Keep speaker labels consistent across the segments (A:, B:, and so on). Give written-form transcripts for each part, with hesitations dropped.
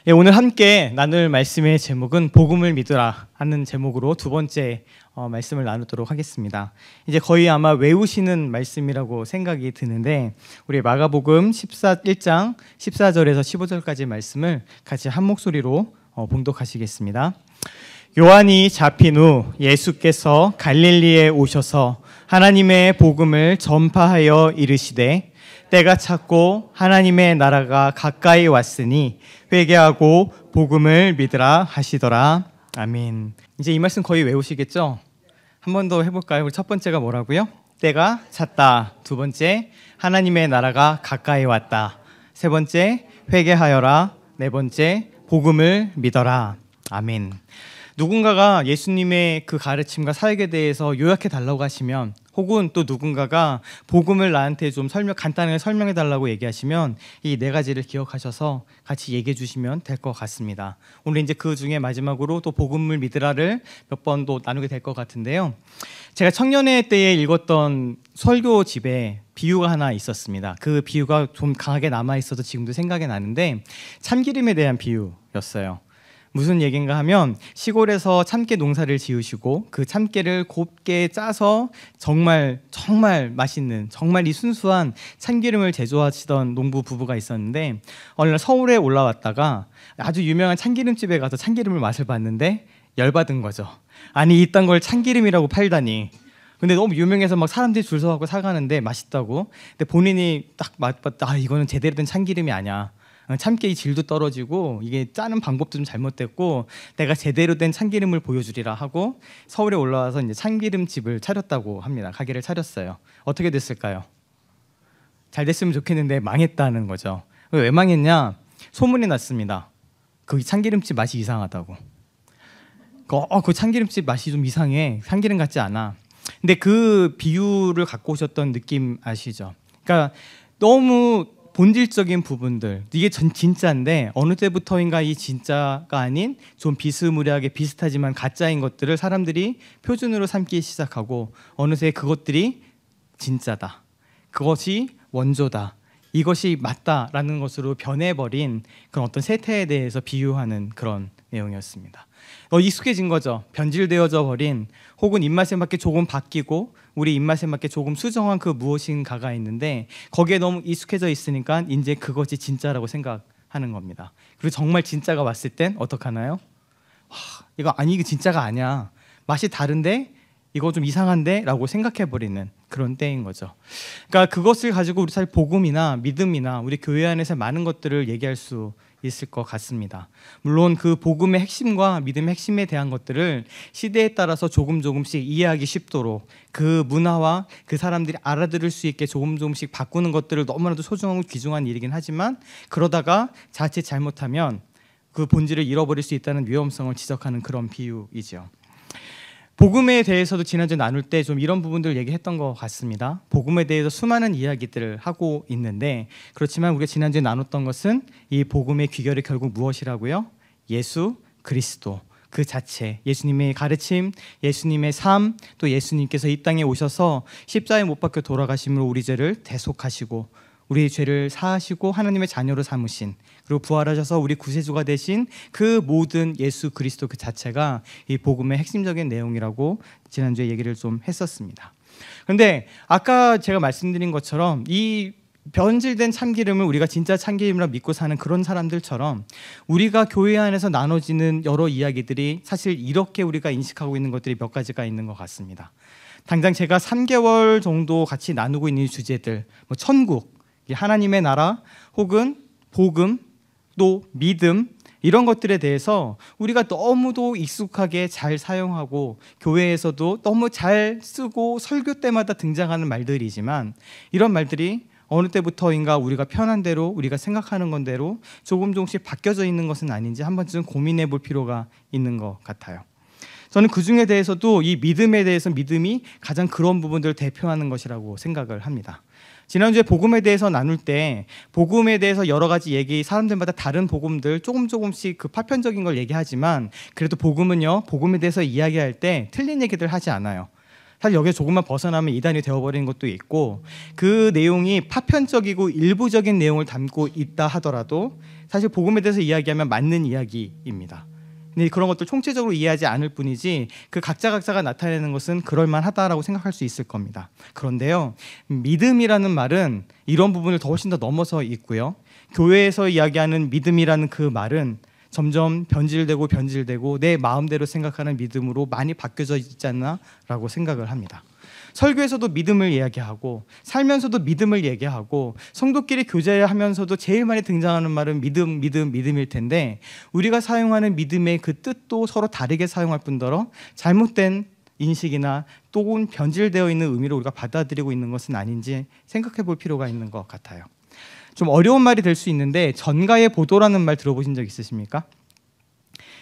A: 예, 오늘 함께 나눌 말씀의 제목은 복음을 믿으라 하는 제목으로 두 번째 말씀을 나누도록 하겠습니다. 이제 거의 아마 외우시는 말씀이라고 생각이 드는데 우리 마가복음 1장 14절에서 15절까지 말씀을 같이 한 목소리로 봉독하시겠습니다. 요한이 잡힌 후 예수께서 갈릴리에 오셔서 하나님의 복음을 전파하여 이르시되 때가 찼고 하나님의 나라가 가까이 왔으니 회개하고 복음을 믿으라 하시더라. 아멘. 이제 이 말씀 거의 외우시겠죠? 한 번 더 해볼까요? 우리 첫 번째가 뭐라고요? 때가 찼다. 두 번째, 하나님의 나라가 가까이 왔다. 세 번째, 회개하여라. 네 번째, 복음을 믿어라. 아멘. 누군가가 예수님의 그 가르침과 사역에 대해서 요약해 달라고 하시면, 혹은 또 누군가가 복음을 나한테 좀 간단하게 설명해 달라고 얘기하시면 이 네 가지를 기억하셔서 같이 얘기해 주시면 될 것 같습니다. 오늘 이제 그 중에 마지막으로 또 복음을 믿으라를 몇 번 또 나누게 될 것 같은데요. 제가 청년회 때에 읽었던 설교집에 비유가 하나 있었습니다. 그 비유가 좀 강하게 남아 있어서 지금도 생각이 나는데 참기름에 대한 비유였어요. 무슨 얘기인가 하면 시골에서 참깨 농사를 지으시고 그 참깨를 곱게 짜서 정말 맛있는, 정말 이 순수한 참기름을 제조하시던 농부 부부가 있었는데 어느 날 서울에 올라왔다가 아주 유명한 참기름집에 가서 참기름을 맛을 봤는데 열받은 거죠. 아니 이딴 걸 참기름이라고 팔다니. 근데 너무 유명해서 막 사람들이 줄 서갖고 사가는데 맛있다고. 근데 본인이 딱 맛봤다. 이거는 제대로 된 참기름이 아니야. 참깨의 질도 떨어지고 이게 짜는 방법도 좀 잘못됐고 내가 제대로 된 참기름을 보여주리라 하고 서울에 올라와서 이제 참기름집을 차렸다고 합니다. 가게를 차렸어요. 어떻게 됐을까요? 잘 됐으면 좋겠는데 망했다는 거죠. 왜 망했냐? 소문이 났습니다. 그 참기름집 맛이 이상하다고. 그 참기름집 맛이 좀 이상해. 참기름 같지 않아. 근데 그 비유를 갖고 오셨던 느낌 아시죠? 그러니까 너무 본질적인 부분들, 이게 진짜인데 어느 때부터인가 이 진짜가 아닌 좀 비스무리하게 비슷하지만 가짜인 것들을 사람들이 표준으로 삼기 시작하고 어느새 그것들이 진짜다, 그것이 원조다, 이것이 맞다라는 것으로 변해버린 그런 어떤 세태에 대해서 비유하는 그런 내용이었습니다. 익숙해진 거죠. 변질되어져 버린, 혹은 입맛에 맞게 조금 바뀌고 우리 입맛에 맞게 조금 수정한 그 무엇인가가 있는데 거기에 너무 익숙해져 있으니까 이제 그것이 진짜라고 생각하는 겁니다. 그리고 정말 진짜가 왔을 땐 어떡하나요? 이거 진짜가 아니야. 맛이 다른데 이거 좀 이상한데? 라고 생각해버리는 그런 때인 거죠. 그러니까 그것을 가지고 우리 사실 복음이나 믿음이나 우리 교회 안에서 많은 것들을 얘기할 수 있을 것 같습니다. 물론 그 복음의 핵심과 믿음의 핵심에 대한 것들을 시대에 따라서 조금씩 이해하기 쉽도록 그 문화와 그 사람들이 알아들을 수 있게 조금씩 바꾸는 것들을 너무나도 소중하고 귀중한 일이긴 하지만 그러다가 자칫 잘못하면 그 본질을 잃어버릴 수 있다는 위험성을 지적하는 그런 비유이죠. 복음에 대해서도 지난주에 나눌 때 좀 이런 부분들을 얘기했던 것 같습니다. 복음에 대해서 수많은 이야기들을 하고 있는데 그렇지만 우리가 지난주에 나눴던 것은 이 복음의 귀결이 결국 무엇이라고요? 예수 그리스도 그 자체, 예수님의 가르침, 예수님의 삶, 또 예수님께서 이 땅에 오셔서 십자가에 못 박혀 돌아가심으로 우리 죄를 대속하시고 우리의 죄를 사하시고 하나님의 자녀로 삼으신, 그리고 부활하셔서 우리 구세주가 되신 그 모든 예수 그리스도 그 자체가 이 복음의 핵심적인 내용이라고 지난주에 얘기를 좀 했었습니다. 그런데 아까 제가 말씀드린 것처럼 이 변질된 참기름을 우리가 진짜 참기름이라 믿고 사는 그런 사람들처럼 우리가 교회 안에서 나눠지는 여러 이야기들이 사실 이렇게 우리가 인식하고 있는 것들이 몇 가지가 있는 것 같습니다. 당장 제가 3개월 정도 같이 나누고 있는 주제들, 천국, 하나님의 나라, 혹은 복음, 또 믿음, 이런 것들에 대해서 우리가 너무도 익숙하게 잘 사용하고 교회에서도 너무 잘 쓰고 설교 때마다 등장하는 말들이지만 이런 말들이 어느 때부터인가 우리가 편한 대로 우리가 생각하는 건대로 조금씩 바뀌어져 있는 것은 아닌지 한 번쯤 고민해 볼 필요가 있는 것 같아요. 저는 그 중에 대해서도 이 믿음에 대해서 믿음이 가장 그런 부분들을 대표하는 것이라고 생각을 합니다. 지난주에 복음에 대해서 나눌 때 복음에 대해서 여러 가지 얘기, 사람들마다 다른 복음들 조금씩 그 파편적인 걸 얘기하지만 그래도 복음은요, 복음에 대해서 이야기할 때 틀린 얘기들 하지 않아요. 사실 여기에 조금만 벗어나면 이단이 되어버리는 것도 있고, 그 내용이 파편적이고 일부적인 내용을 담고 있다 하더라도 사실 복음에 대해서 이야기하면 맞는 이야기입니다. 근데 그런 것들 총체적으로 이해하지 않을 뿐이지 그 각자가 나타내는 것은 그럴만하다라고 생각할 수 있을 겁니다. 그런데요, 믿음이라는 말은 이런 부분을 더 훨씬 더 넘어서 있고요. 교회에서 이야기하는 믿음이라는 그 말은 점점 변질되고 내 마음대로 생각하는 믿음으로 많이 바뀌어져 있지 않나라고 생각을 합니다. 설교에서도 믿음을 이야기하고 살면서도 믿음을 얘기하고 성도끼리 교제하면서도 제일 많이 등장하는 말은 믿음일 텐데, 우리가 사용하는 믿음의 그 뜻도 서로 다르게 사용할 뿐더러 잘못된 인식이나 또는 변질되어 있는 의미로 우리가 받아들이고 있는 것은 아닌지 생각해 볼 필요가 있는 것 같아요. 좀 어려운 말이 될 수 있는데 전가의 보도라는 말 들어보신 적 있으십니까?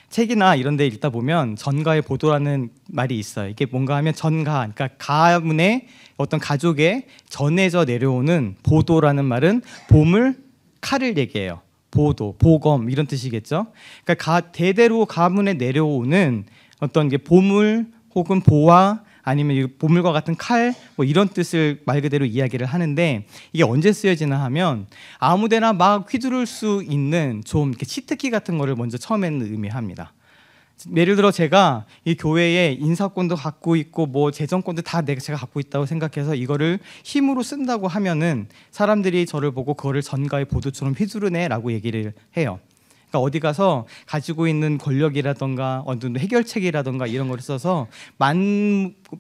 A: 책이나 이런 데 읽다 보면 전가의 보도라는 말이 있어요. 이게 뭔가 하면 전가, 그러니까 가문의 어떤 가족에 전해져 내려오는 보도라는 말은 보물, 칼을 얘기해요. 보도, 보검 이런 뜻이겠죠. 그러니까 대대로 가문에 내려오는 어떤 게 보물 혹은 보화 아니면 보물과 같은 칼 뭐 이런 뜻을 말 그대로 이야기를 하는데, 이게 언제 쓰여지나 하면 아무데나 막 휘두를 수 있는 좀 이렇게 치트키 같은 거를 먼저 처음에는 의미합니다. 예를 들어 제가 이 교회에 인사권도 갖고 있고 뭐 재정권도 다 제가 갖고 있다고 생각해서 이거를 힘으로 쓴다고 하면은 사람들이 저를 보고 그거를 전가의 보도처럼 휘두르네라고 얘기를 해요. 그러니까 어디 가서 가지고 있는 권력이라던가 어떤 해결책이라던가 이런 걸 써서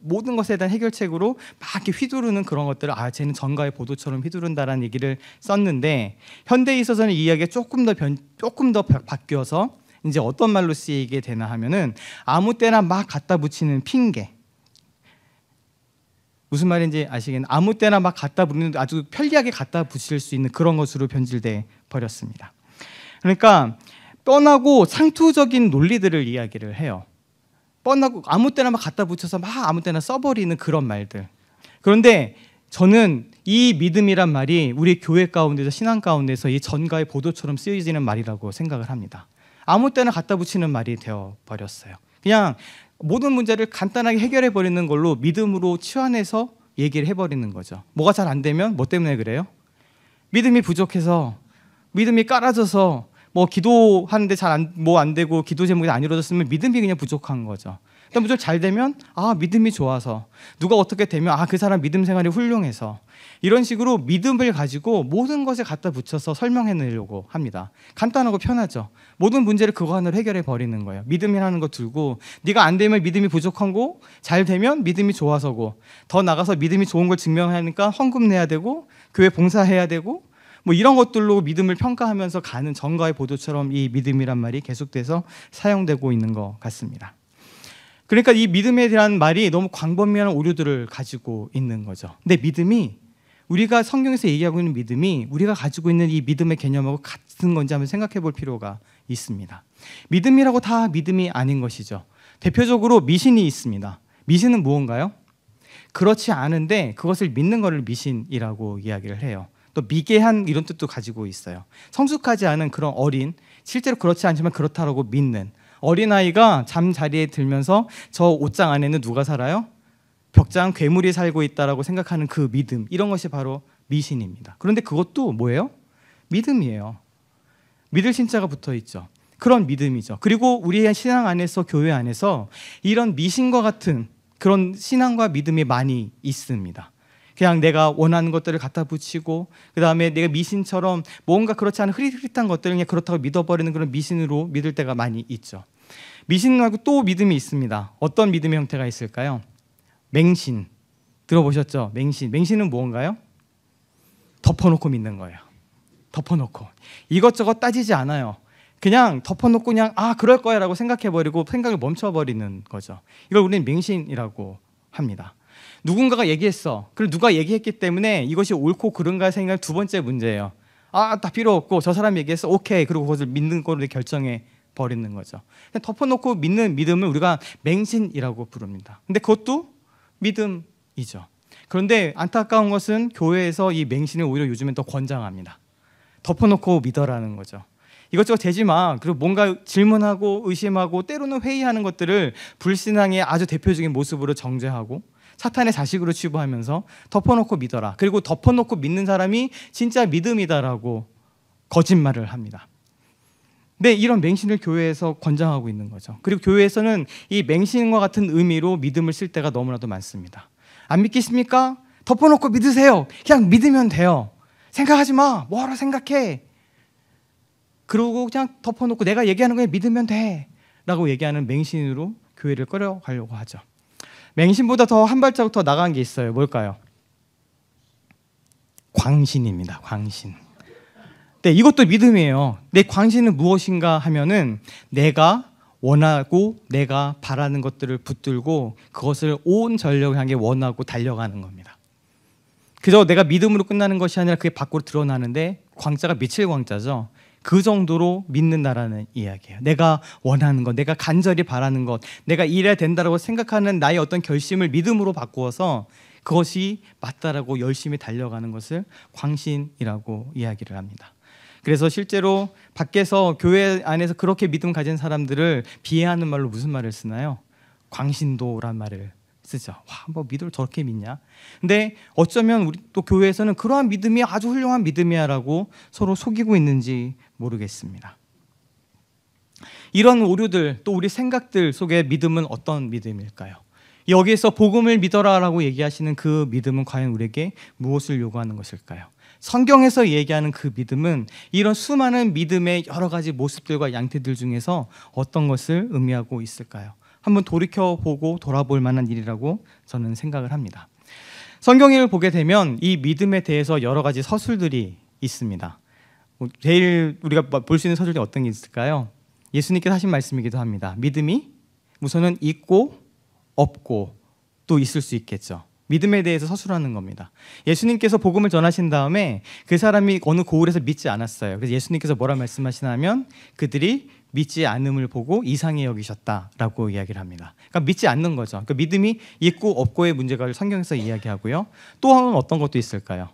A: 모든 것에 대한 해결책으로 막 이렇게 휘두르는 그런 것들을 쟤는 전가의 보도처럼 휘두른다라는 얘기를 썼는데, 현대에 있어서는 이 이야기가 조금 더 바뀌어서 이제 어떤 말로 쓰이게 되나 하면은 아무 때나 막 갖다 붙이는 핑계. 무슨 말인지 아시겠나요? 아무 때나 막 갖다 붙이는, 아주 편리하게 갖다 붙일 수 있는 그런 것으로 변질돼 버렸습니다. 그러니까 뻔하고 상투적인 논리들을 이야기를 해요. 뻔하고 아무 때나 막 갖다 붙여서 막 아무 때나 써버리는 그런 말들. 그런데 저는 이 믿음이란 말이 우리 교회 가운데서, 신앙 가운데서 이 전가의 보도처럼 쓰여지는 말이라고 생각을 합니다. 아무 때나 갖다 붙이는 말이 되어버렸어요. 그냥 모든 문제를 간단하게 해결해 버리는 걸로 믿음으로 치환해서 얘기를 해버리는 거죠. 뭐가 잘 안 되면 뭐 때문에 그래요? 믿음이 부족해서, 믿음이 깔아져서, 뭐 기도하는데 안 되고 기도 제목이 안 이루어졌으면 믿음이 그냥 부족한 거죠. 일단 무조건 잘 되면 믿음이 좋아서, 누가 어떻게 되면 그 사람 믿음 생활이 훌륭해서, 이런 식으로 믿음을 가지고 모든 것에 갖다 붙여서 설명해내려고 합니다. 간단하고 편하죠. 모든 문제를 그거 하나로 해결해 버리는 거예요. 믿음이라는 거 들고 네가 안 되면 믿음이 부족한 거고, 잘 되면 믿음이 좋아서고, 더 나가서 믿음이 좋은 걸 증명하니까 헌금 내야 되고 교회 봉사해야 되고, 뭐 이런 것들로 믿음을 평가하면서 가는 전가의 보도처럼 이 믿음이란 말이 계속돼서 사용되고 있는 것 같습니다. 그러니까 이 믿음에 대한 말이 너무 광범위한 오류들을 가지고 있는 거죠. 근데 믿음이, 우리가 성경에서 얘기하고 있는 믿음이 우리가 가지고 있는 이 믿음의 개념하고 같은 건지 한번 생각해 볼 필요가 있습니다. 믿음이라고 다 믿음이 아닌 것이죠. 대표적으로 미신이 있습니다. 미신은 무언가요? 그렇지 않은데 그것을 믿는 것을 미신이라고 이야기를 해요. 또 미개한 이런 뜻도 가지고 있어요. 성숙하지 않은 그런 어린, 실제로 그렇지 않지만 그렇다라고 믿는 어린아이가 잠자리에 들면서 저 옷장 안에는 누가 살아요? 벽장 괴물이 살고 있다라고 생각하는 그 믿음, 이런 것이 바로 미신입니다. 그런데 그것도 뭐예요? 믿음이에요. 믿을 신자가 붙어 있죠. 그런 믿음이죠. 그리고 우리의 신앙 안에서, 교회 안에서 이런 미신과 같은 그런 신앙과 믿음이 많이 있습니다. 그냥 내가 원하는 것들을 갖다 붙이고, 그 다음에 내가 미신처럼 뭔가 그렇지 않은 흐릿흐릿한 것들을 그냥 그렇다고 믿어버리는 그런 미신으로 믿을 때가 많이 있죠. 미신 말고 또 믿음이 있습니다. 어떤 믿음의 형태가 있을까요? 맹신. 들어보셨죠? 맹신은 무언가요? 덮어놓고 믿는 거예요. 덮어놓고 이것저것 따지지 않아요. 그냥 덮어놓고 그냥 그럴 거야 라고 생각해버리고 생각을 멈춰버리는 거죠. 이걸 우리는 맹신이라고 합니다. 누군가가 얘기했어. 그리고 누가 얘기했기 때문에 이것이 옳고 그른가 생각할 두 번째 문제예요. 다 필요 없고 저 사람 얘기했어, 오케이, 그리고 그것을 믿는 걸로 결정해 버리는 거죠. 덮어놓고 믿는 믿음을 우리가 맹신이라고 부릅니다. 근데 그것도 믿음이죠. 그런데 안타까운 것은 교회에서 이 맹신을 오히려 요즘엔 더 권장합니다. 덮어놓고 믿어라는 거죠. 이것저것 되지 마. 그리고 뭔가 질문하고 의심하고 때로는 회의하는 것들을 불신앙의 아주 대표적인 모습으로 정죄하고, 사탄의 자식으로 취부하면서 덮어놓고 믿어라. 그리고 덮어놓고 믿는 사람이 진짜 믿음이다라고 거짓말을 합니다. 네, 이런 맹신을 교회에서 권장하고 있는 거죠. 그리고 교회에서는 이 맹신과 같은 의미로 믿음을 쓸 때가 너무나도 많습니다. 안 믿겠습니까? 덮어놓고 믿으세요. 그냥 믿으면 돼요. 생각하지 마. 뭐하러 생각해. 그러고 그냥 덮어놓고 내가 얘기하는 거에 믿으면 돼 라고 얘기하는 맹신으로 교회를 끌어가려고 하죠. 맹신보다 더 한 발자국 더 나간 게 있어요. 뭘까요? 광신입니다. 광신. 네, 이것도 믿음이에요. 내 광신은 무엇인가 하면은 내가 원하고 내가 바라는 것들을 붙들고 그것을 온 전력을 향해 원하고 달려가는 겁니다. 그저 내가 믿음으로 끝나는 것이 아니라 그게 밖으로 드러나는데 광자가 미칠 광자죠. 그 정도로 믿는다라는 이야기예요. 내가 원하는 것, 내가 간절히 바라는 것, 내가 이래야 된다라고 생각하는 나의 어떤 결심을 믿음으로 바꾸어서 그것이 맞다라고 열심히 달려가는 것을 광신이라고 이야기를 합니다. 그래서 실제로 밖에서 교회 안에서 그렇게 믿음 가진 사람들을 비하하는 말로 무슨 말을 쓰나요? 광신도란 말을 쓰죠. 와, 뭐 믿음을 저렇게 믿냐? 근데 어쩌면 우리 또 교회에서는 그러한 믿음이 아주 훌륭한 믿음이야라고 서로 속이고 있는지 모르겠습니다. 이런 오류들 또 우리 생각들 속에 믿음은 어떤 믿음일까요? 여기에서 복음을 믿어라라고 얘기하시는 그 믿음은 과연 우리에게 무엇을 요구하는 것일까요? 성경에서 얘기하는 그 믿음은 이런 수많은 믿음의 여러 가지 모습들과 양태들 중에서 어떤 것을 의미하고 있을까요? 한번 돌이켜보고 돌아볼 만한 일이라고 저는 생각을 합니다. 성경을 보게 되면 이 믿음에 대해서 여러 가지 서술들이 있습니다. 제일 우리가 볼 수 있는 서술이 어떤 게 있을까요? 예수님께서 하신 말씀이기도 합니다. 믿음이 우선은 있고 없고 또 있을 수 있겠죠. 믿음에 대해서 서술하는 겁니다. 예수님께서 복음을 전하신 다음에 그 사람이 어느 고을에서 믿지 않았어요. 그래서 예수님께서 뭐라 말씀하시냐면 그들이 믿지 않음을 보고 이상히 여기셨다라고 이야기를 합니다. 그러니까 믿지 않는 거죠. 그러니까 믿음이 있고 없고의 문제가 성경에서 이야기하고요. 또 하나는 어떤 것도 있을까요?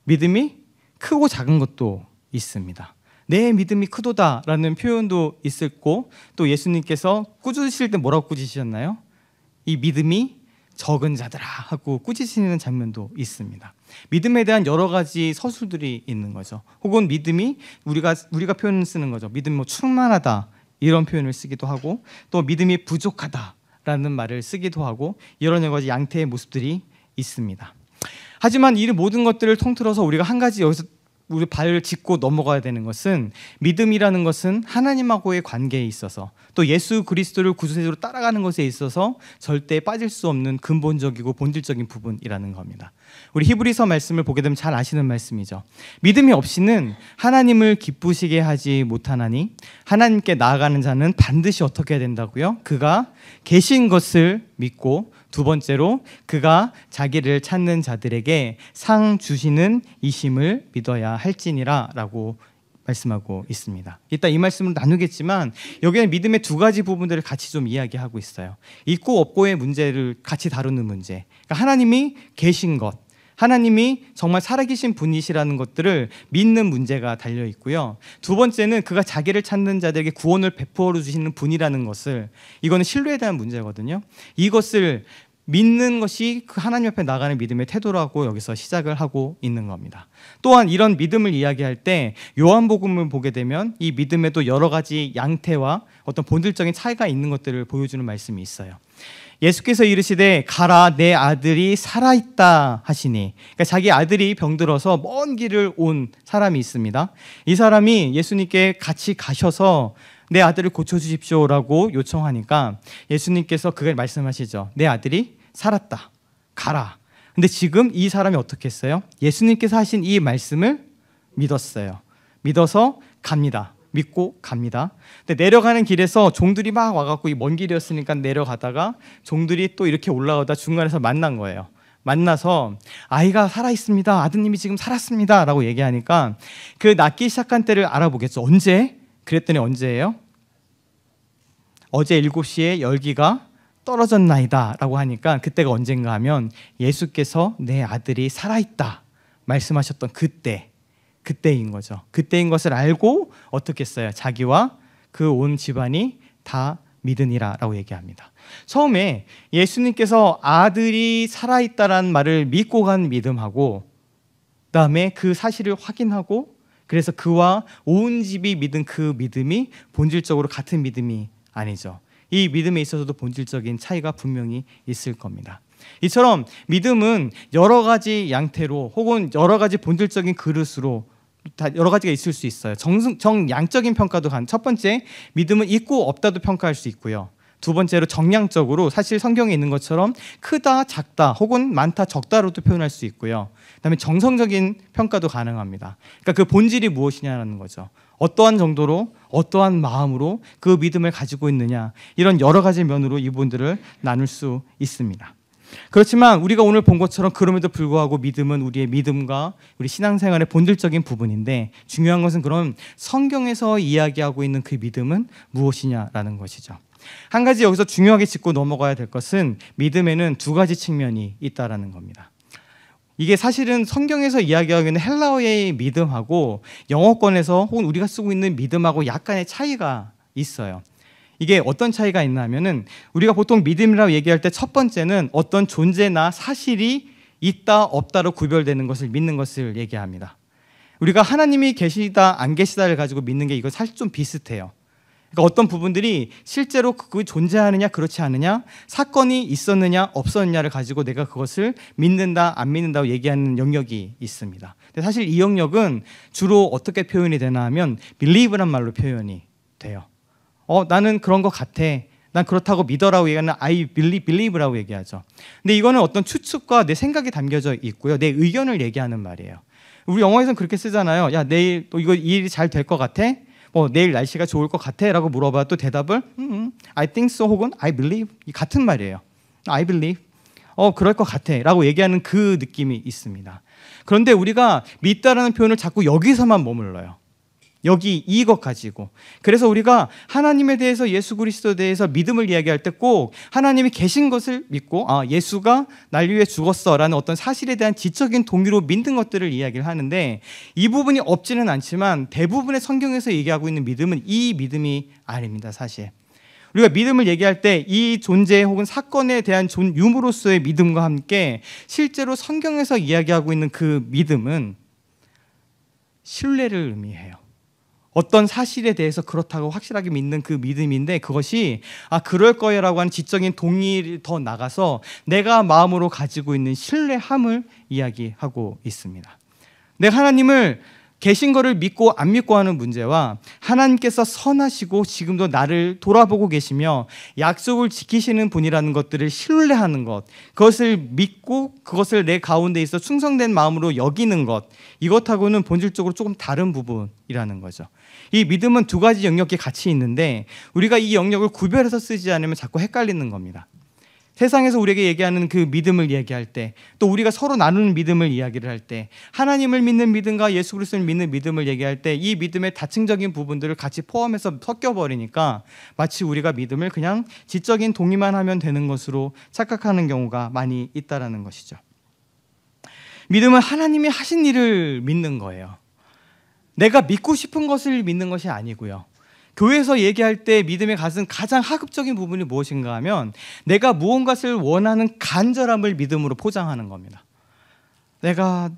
A: 믿음이 크고 작은 것도 있습니다. 내 믿음이 크도다라는 표현도 있었고 또 예수님께서 꾸짖으실 때 뭐라고 꾸짖으셨나요? 이 믿음이 적은 자들아 하고 꾸짖으시는 장면도 있습니다. 믿음에 대한 여러 가지 서술들이 있는 거죠. 혹은 믿음이 우리가 표현을 쓰는 거죠. 믿음이 뭐 충만하다 이런 표현을 쓰기도 하고 또 믿음이 부족하다라는 말을 쓰기도 하고 이런 여러 가지 양태의 모습들이 있습니다. 하지만 이 모든 것들을 통틀어서 우리가 한 가지 여기서 우리 발을 짚고 넘어가야 되는 것은 믿음이라는 것은 하나님하고의 관계에 있어서 또 예수 그리스도를 구주제로 따라가는 것에 있어서 절대 빠질 수 없는 근본적이고 본질적인 부분이라는 겁니다. 우리 히브리서 말씀을 보게 되면 잘 아시는 말씀이죠. 믿음이 없이는 하나님을 기쁘시게 하지 못하나니 하나님께 나아가는 자는 반드시 어떻게 해야 된다고요? 그가 계신 것을 믿고 두 번째로 그가 자기를 찾는 자들에게 상 주시는 이심을 믿어야 할지니라 라고 말씀하고 있습니다. 이따 이 말씀을 나누겠지만 여기는 믿음의 두 가지 부분들을 같이 좀 이야기하고 있어요. 있고 없고의 문제를 같이 다루는 문제. 그러니까 하나님이 계신 것, 하나님이 정말 살아계신 분이시라는 것들을 믿는 문제가 달려 있고요. 두 번째는 그가 자기를 찾는 자들에게 구원을 베풀어 주시는 분이라는 것을, 이거는 신뢰에 대한 문제거든요. 이것을 믿는 것이 그 하나님 앞에 나가는 믿음의 태도라고 여기서 시작을 하고 있는 겁니다. 또한 이런 믿음을 이야기할 때 요한복음을 보게 되면 이 믿음에도 여러 가지 양태와 어떤 본질적인 차이가 있는 것들을 보여주는 말씀이 있어요. 예수께서 이르시되 가라 내 아들이 살아있다 하시니, 그러니까 자기 아들이 병들어서 먼 길을 온 사람이 있습니다. 이 사람이 예수님께 같이 가셔서 내 아들을 고쳐주십시오라고 요청하니까 예수님께서 그걸 말씀하시죠. 내 아들이 살았다. 가라. 근데 지금 이 사람이 어떻게 했어요? 예수님께서 하신 이 말씀을 믿었어요. 믿어서 갑니다. 믿고 갑니다. 근데 내려가는 길에서 종들이 막 와갖고 이 먼 길이었으니까 내려가다가 종들이 또 이렇게 올라가다 중간에서 만난 거예요. 만나서 아이가 살아있습니다. 아드님이 지금 살았습니다. 라고 얘기하니까 그 낫기 시작한 때를 알아보겠죠. 언제? 그랬더니 언제예요? 어제 7시에 열기가 떨어졌나이다 라고 하니까 그때가 언젠가 하면 예수께서 내 아들이 살아있다 말씀하셨던 그때인 거죠. 그때인 것을 알고 어떻게 했어요? 자기와 그 온 집안이 다 믿으니라라고 얘기합니다. 처음에 예수님께서 아들이 살아있다라는 말을 믿고 간 믿음하고 그다음에 그 사실을 확인하고 그래서 그와 온 집이 믿은 그 믿음이 본질적으로 같은 믿음이 아니죠. 이 믿음에 있어서도 본질적인 차이가 분명히 있을 겁니다. 이처럼 믿음은 여러 가지 양태로 혹은 여러 가지 본질적인 그릇으로 다 여러 가지가 있을 수 있어요. 정양적인 평가도 첫 번째, 믿음은 있고 없다도 평가할 수 있고요. 두 번째로 정량적으로 사실 성경에 있는 것처럼 크다, 작다 혹은 많다, 적다로도 표현할 수 있고요. 그다음에 정성적인 평가도 가능합니다. 그러니까 그 본질이 무엇이냐라는 거죠. 어떠한 정도로 어떠한 마음으로 그 믿음을 가지고 있느냐, 이런 여러 가지 면으로 이 부분들을 나눌 수 있습니다. 그렇지만 우리가 오늘 본 것처럼 그럼에도 불구하고 믿음은 우리의 믿음과 우리 신앙생활의 본질적인 부분인데, 중요한 것은 그럼 성경에서 이야기하고 있는 그 믿음은 무엇이냐라는 것이죠. 한 가지 여기서 중요하게 짚고 넘어가야 될 것은 믿음에는 두 가지 측면이 있다라는 겁니다. 이게 사실은 성경에서 이야기하고 있는 헬라어의 믿음하고 영어권에서 혹은 우리가 쓰고 있는 믿음하고 약간의 차이가 있어요. 이게 어떤 차이가 있나 하면은, 우리가 보통 믿음이라고 얘기할 때 첫 번째는 어떤 존재나 사실이 있다 없다로 구별되는 것을 믿는 것을 얘기합니다. 우리가 하나님이 계시다 안 계시다를 가지고 믿는 게 이거 사실 좀 비슷해요. 그러니까 어떤 부분들이 실제로 그게 존재하느냐 그렇지 않느냐, 사건이 있었느냐 없었느냐를 가지고 내가 그것을 믿는다 안 믿는다고 얘기하는 영역이 있습니다. 근데 사실 이 영역은 주로 어떻게 표현이 되나 하면 believe란 말로 표현이 돼요. 나는 그런 것 같아, 난 그렇다고 믿어라고 얘기하는 I believe라고 얘기하죠. 근데 이거는 어떤 추측과 내 생각이 담겨져 있고요, 내 의견을 얘기하는 말이에요. 우리 영어에서는 그렇게 쓰잖아요. 야, 내일 또 이거 이 일이 잘 될 것 같아? 내일 날씨가 좋을 것 같아? 라고 물어봐 또 대답을 I think so 혹은 I believe, 같은 말이에요. I believe, 그럴 것 같아 라고 얘기하는 그 느낌이 있습니다. 그런데 우리가 믿다라는 표현을 자꾸 여기서만 머물러요. 여기 이것 가지고. 그래서 우리가 하나님에 대해서, 예수 그리스도에 대해서 믿음을 이야기할 때 꼭 하나님이 계신 것을 믿고, 예수가 날 위해 죽었어 라는 어떤 사실에 대한 지적인 동의로 믿는 것들을 이야기를 하는데, 이 부분이 없지는 않지만 대부분의 성경에서 얘기하고 있는 믿음은 이 믿음이 아닙니다. 사실 우리가 믿음을 얘기할 때 이 존재 혹은 사건에 대한 유무로서의 믿음과 함께 실제로 성경에서 이야기하고 있는 그 믿음은 신뢰를 의미해요. 어떤 사실에 대해서 그렇다고 확실하게 믿는 그 믿음인데, 그것이 그럴 거야라고 하는 지적인 동의를 더 나가서 내가 마음으로 가지고 있는 신뢰함을 이야기하고 있습니다. 내가 하나님을 계신 거를 믿고 안 믿고 하는 문제와, 하나님께서 선하시고 지금도 나를 돌아보고 계시며 약속을 지키시는 분이라는 것들을 신뢰하는 것, 그것을 믿고 그것을 내 가운데 있어 충성된 마음으로 여기는 것, 이것하고는 본질적으로 조금 다른 부분이라는 거죠. 이 믿음은 두 가지 영역이 같이 있는데 우리가 이 영역을 구별해서 쓰지 않으면 자꾸 헷갈리는 겁니다. 세상에서 우리에게 얘기하는 그 믿음을 얘기할 때, 또 우리가 서로 나누는 믿음을 이야기를 할 때, 하나님을 믿는 믿음과 예수 그리스도를 믿는 믿음을 얘기할 때 이 믿음의 다층적인 부분들을 같이 포함해서 섞여버리니까 마치 우리가 믿음을 그냥 지적인 동의만 하면 되는 것으로 착각하는 경우가 많이 있다는 것이죠. 믿음은 하나님이 하신 일을 믿는 거예요. 내가 믿고 싶은 것을 믿는 것이 아니고요. 교회에서 얘기할 때 믿음의 가장 하급적인 부분이 무엇인가 하면, 내가 무언가를 원하는 간절함을 믿음으로 포장하는 겁니다. 내가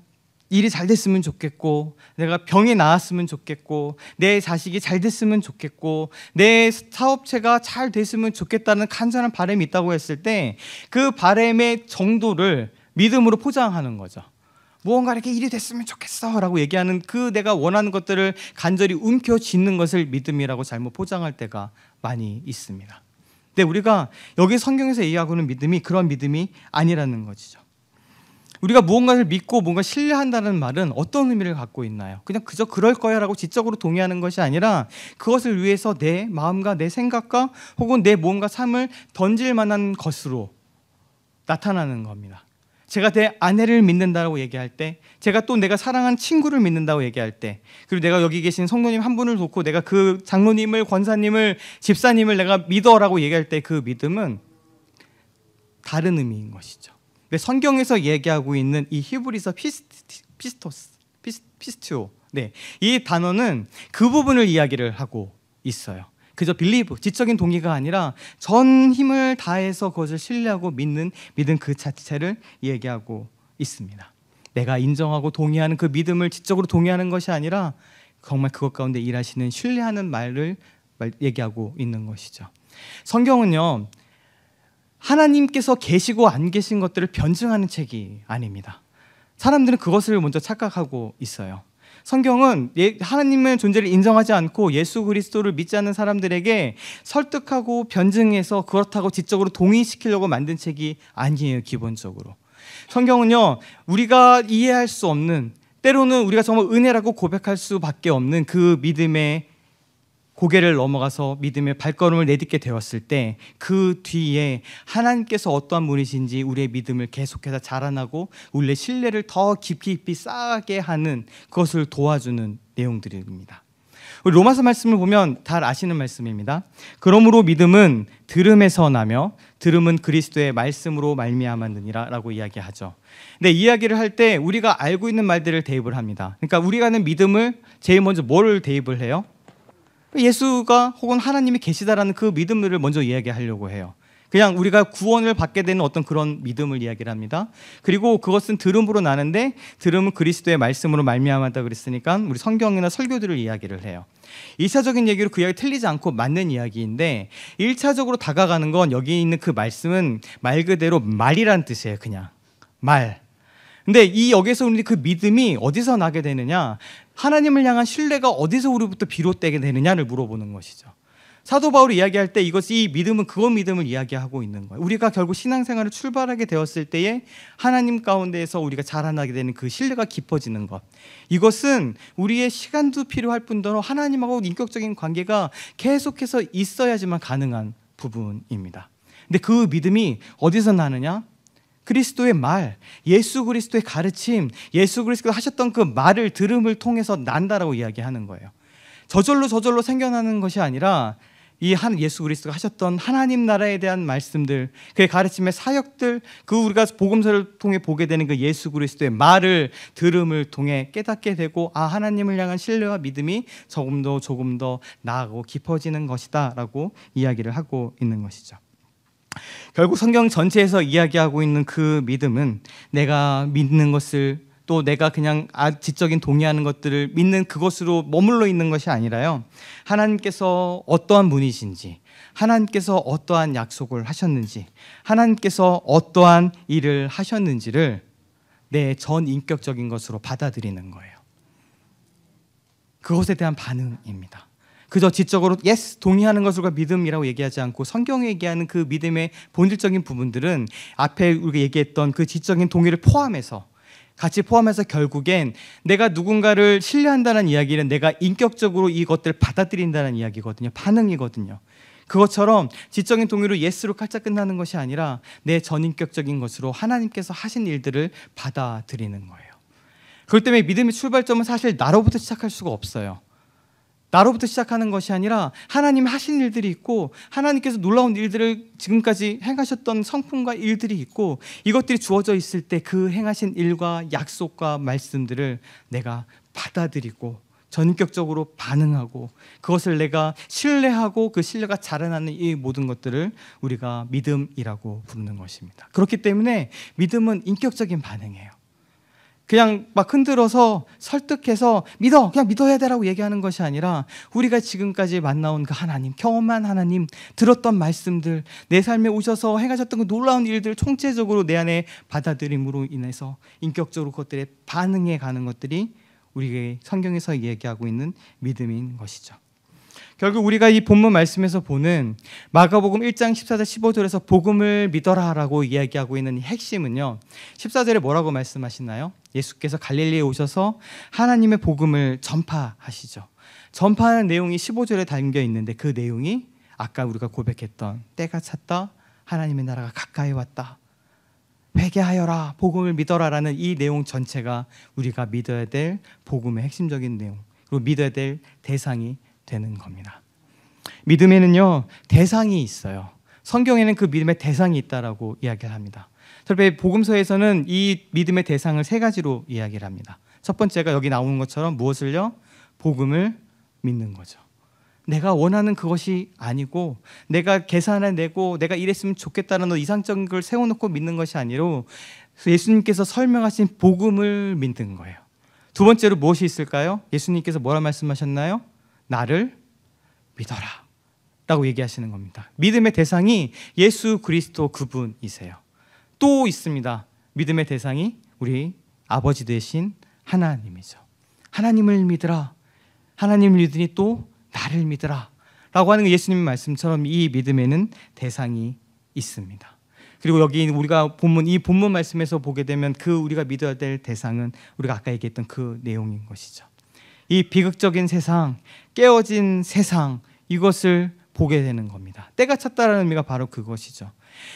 A: 일이 잘 됐으면 좋겠고, 내가 병이 나았으면 좋겠고, 내 자식이 잘 됐으면 좋겠고, 내 사업체가 잘 됐으면 좋겠다는 간절한 바람이 있다고 했을 때 그 바람의 정도를 믿음으로 포장하는 거죠. 무언가 이렇게 일이 됐으면 좋겠어 라고 얘기하는 그 내가 원하는 것들을 간절히 움켜쥐는 것을 믿음이라고 잘못 포장할 때가 많이 있습니다. 근데 우리가 여기 성경에서 얘기하고 있는 믿음이 그런 믿음이 아니라는 것이죠. 우리가 무언가를 믿고 뭔가 신뢰한다는 말은 어떤 의미를 갖고 있나요? 그냥 그저 그럴 거야 라고 지적으로 동의하는 것이 아니라, 그것을 위해서 내 마음과 내 생각과 혹은 내 무언가 삶을 던질 만한 것으로 나타나는 겁니다. 제가 내 아내를 믿는다고 얘기할 때, 제가 또 내가 사랑하는 친구를 믿는다고 얘기할 때, 그리고 내가 여기 계신 성도님 한 분을 놓고 내가 그 장로님을, 권사님을, 집사님을 내가 믿어라고 얘기할 때 그 믿음은 다른 의미인 것이죠. 근데 성경에서 얘기하고 있는 이 히브리서 피스티오, 이 단어는 그 부분을 이야기를 하고 있어요. 그저 빌리브, 지적인 동의가 아니라 전 힘을 다해서 그것을 신뢰하고 믿는 믿음 그 자체를 얘기하고 있습니다. 내가 인정하고 동의하는 그 믿음을 지적으로 동의하는 것이 아니라 정말 그것 가운데 일하시는 신뢰하는 말을 얘기하고 있는 것이죠. 성경은요, 하나님께서 계시고 안 계신 것들을 변증하는 책이 아닙니다. 사람들은 그것을 먼저 착각하고 있어요. 성경은 하나님의 존재를 인정하지 않고 예수 그리스도를 믿지 않는 사람들에게 설득하고 변증해서 그렇다고 지적으로 동의시키려고 만든 책이 아니에요. 기본적으로 성경은요, 우리가 이해할 수 없는, 때로는 우리가 정말 은혜라고 고백할 수밖에 없는 그 믿음의 고개를 넘어가서 믿음의 발걸음을 내딛게 되었을 때 그 뒤에 하나님께서 어떠한 분이신지 우리의 믿음을 계속해서 자라나고 우리의 신뢰를 더 깊이 쌓게 하는, 그것을 도와주는 내용들입니다. 우리 로마서 말씀을 보면 잘 아시는 말씀입니다. 그러므로 믿음은 들음에서 나며 들음은 그리스도의 말씀으로 말미암았느니라 라고 이야기하죠. 근데 이야기를 할 때 우리가 알고 있는 말들을 대입을 합니다. 그러니까 우리가 아는 믿음을 제일 먼저 뭐를 대입을 해요? 예수가 혹은 하나님이 계시다라는 그 믿음을 먼저 이야기하려고 해요. 그냥 우리가 구원을 받게 되는 어떤 그런 믿음을 이야기를 합니다. 그리고 그것은 들음으로 나는데 들음은 그리스도의 말씀으로 말미암았다 그랬으니까 우리 성경이나 설교들을 이야기를 해요. 2차적인 얘기로 그 이야기 틀리지 않고 맞는 이야기인데 1차적으로 다가가는 건 여기 있는 그 말씀은 말 그대로 말이란 뜻이에요. 그냥 말. 근데 여기서 우리 그 믿음이 어디서 나게 되느냐, 하나님을 향한 신뢰가 어디서 우리부터 비롯되게 되느냐를 물어보는 것이죠. 사도 바울이 이야기할 때 이 믿음은 그것 믿음을 이야기하고 있는 거예요. 우리가 결국 신앙생활을 출발하게 되었을 때에 하나님 가운데에서 우리가 자라나게 되는 그 신뢰가 깊어지는 것, 이것은 우리의 시간도 필요할 뿐더러 하나님하고 인격적인 관계가 계속해서 있어야지만 가능한 부분입니다. 근데 그 믿음이 어디서 나느냐? 그리스도의 말, 예수 그리스도의 가르침, 예수 그리스도가 하셨던 그 말을 들음을 통해서 난다라고 이야기하는 거예요. 저절로 생겨나는 것이 아니라 예수 그리스도가 하셨던 하나님 나라에 대한 말씀들, 그의 가르침의 사역들, 그 우리가 복음서를 통해 보게 되는 그 예수 그리스도의 말을 들음을 통해 깨닫게 되고, 하나님을 향한 신뢰와 믿음이 조금 더 나아가고 깊어지는 것이다 라고 이야기를 하고 있는 것이죠. 결국 성경 전체에서 이야기하고 있는 그 믿음은 내가 믿는 것을, 또 내가 그냥 지적인 동의하는 것들을 믿는 그것으로 머물러 있는 것이 아니라요, 하나님께서 어떠한 분이신지, 하나님께서 어떠한 약속을 하셨는지, 하나님께서 어떠한 일을 하셨는지를 내 전인격적인 것으로 받아들이는 거예요. 그것에 대한 반응입니다. 그저 지적으로 예스 동의하는 것을 믿음이라고 얘기하지 않고 성경이 얘기하는 그 믿음의 본질적인 부분들은 앞에 우리가 얘기했던 그 지적인 동의를 같이 포함해서 결국엔 내가 누군가를 신뢰한다는 이야기는 내가 인격적으로 이것들을 받아들인다는 이야기거든요. 반응이거든요. 그것처럼 지적인 동의로 예스로 칼짝 끝나는 것이 아니라 내 전인격적인 것으로 하나님께서 하신 일들을 받아들이는 거예요. 그렇기 때문에 믿음의 출발점은 사실 나로부터 시작할 수가 없어요. 나로부터 시작하는 것이 아니라 하나님 하신 일들이 있고, 하나님께서 놀라운 일들을 지금까지 행하셨던 성품과 일들이 있고, 이것들이 주어져 있을 때 그 행하신 일과 약속과 말씀들을 내가 받아들이고 전격적으로 반응하고 그것을 내가 신뢰하고 그 신뢰가 자라나는 이 모든 것들을 우리가 믿음이라고 부르는 것입니다. 그렇기 때문에 믿음은 인격적인 반응이에요. 그냥 막 흔들어서 설득해서 그냥 믿어야 되라고 얘기하는 것이 아니라 우리가 지금까지 만나온 그 하나님, 경험한 하나님, 들었던 말씀들, 내 삶에 오셔서 행하셨던 그 놀라운 일들을 총체적으로 내 안에 받아들임으로 인해서 인격적으로 그것들에 반응해 가는 것들이 우리의 성경에서 얘기하고 있는 믿음인 것이죠. 결국 우리가 이 본문 말씀에서 보는 마가복음 1장 14절 15절에서 복음을 믿어라라고 이야기하고 있는 핵심은요, 14절에 뭐라고 말씀하시나요? 예수께서 갈릴리에 오셔서 하나님의 복음을 전파하시죠. 전파하는 내용이 15절에 담겨 있는데 그 내용이 아까 우리가 고백했던 때가 찼다, 하나님의 나라가 가까이 왔다, 회개하여라, 복음을 믿어라라는 이 내용 전체가 우리가 믿어야 될 복음의 핵심적인 내용, 그리고 믿어야 될 대상이 되는 겁니다. 믿음에는요, 대상이 있어요. 성경에는 그 믿음의 대상이 있다라고 이야기를 합니다. 특별히 복음서에서는 이 믿음의 대상을 세 가지로 이야기를 합니다. 첫 번째가 여기 나오는 것처럼 무엇을요? 복음을 믿는 거죠. 내가 원하는 그것이 아니고 내가 계산을 내고 내가 이랬으면 좋겠다는 이상적인 걸 세워놓고 믿는 것이 아니라 예수님께서 설명하신 복음을 믿는 거예요. 두 번째로 무엇이 있을까요? 예수님께서 뭐라 말씀하셨나요? 나를 믿어라 라고 얘기하시는 겁니다. 믿음의 대상이 예수 그리스도 그분이세요. 또 있습니다. 믿음의 대상이 우리 아버지 되신 하나님이죠. 하나님을 믿으라. 하나님을 믿으니 또 나를 믿으라 라고 하는 예수님 말씀처럼 이 믿음에는 대상이 있습니다. 그리고 여기 우리가 이 본문 말씀에서 보게 되면 우리가 믿어야 될 대상은 우리가 아까 얘기했던 그 내용인 것이죠. 이 비극적인 세상, 깨어진 세상, 이것을 보게 되는 겁니다. 때가 찼다라는 의미가 바로 그것이죠.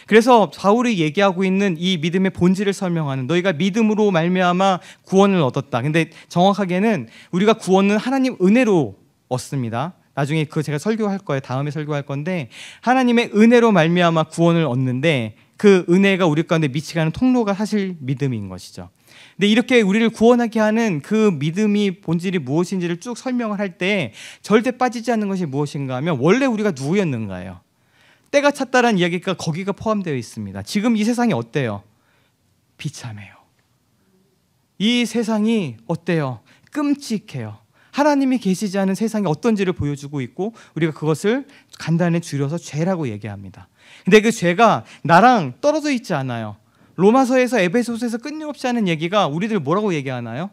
A: 그래서 바울이 얘기하고 있는 이 믿음의 본질을 설명하는, 너희가 믿음으로 말미암아 구원을 얻었다. 근데 정확하게는 우리가 구원은 하나님 은혜로 얻습니다. 나중에 그거 제가 설교할 거예요. 다음에 설교할 건데, 하나님의 은혜로 말미암아 구원을 얻는데 그 은혜가 우리 가운데 미치게 하는 통로가 사실 믿음인 것이죠. 근데 이렇게 우리를 구원하게 하는 그 믿음이 본질이 무엇인지를 쭉 설명을 할 때 절대 빠지지 않는 것이 무엇인가 하면 원래 우리가 누구였는가요? 때가 찼다라는 이야기가 거기가 포함되어 있습니다. 지금 이 세상이 어때요? 비참해요. 이 세상이 어때요? 끔찍해요. 하나님이 계시지 않은 세상이 어떤지를 보여주고 있고 우리가 그것을 간단히 줄여서 죄라고 얘기합니다. 근데 그 죄가 나랑 떨어져 있지 않아요. 로마서에서 에베소서에서 끊임없이 하는 얘기가 우리들 뭐라고 얘기하나요?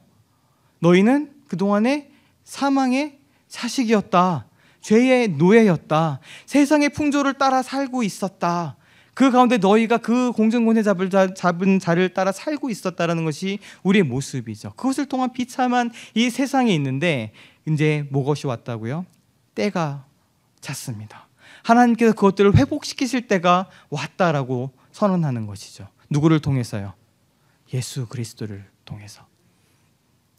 A: 너희는 그동안에 사망의 자식이었다. 죄의 노예였다. 세상의 풍조를 따라 살고 있었다. 그 가운데 너희가 그 공중권에 잡은 자를 따라 살고 있었다는 것이 우리의 모습이죠. 그것을 통한 비참한 이 세상에 있는데 이제 무엇이 왔다고요? 때가 찼습니다. 하나님께서 그것들을 회복시키실 때가 왔다라고 선언하는 것이죠. 누구를 통해서요? 예수 그리스도를 통해서.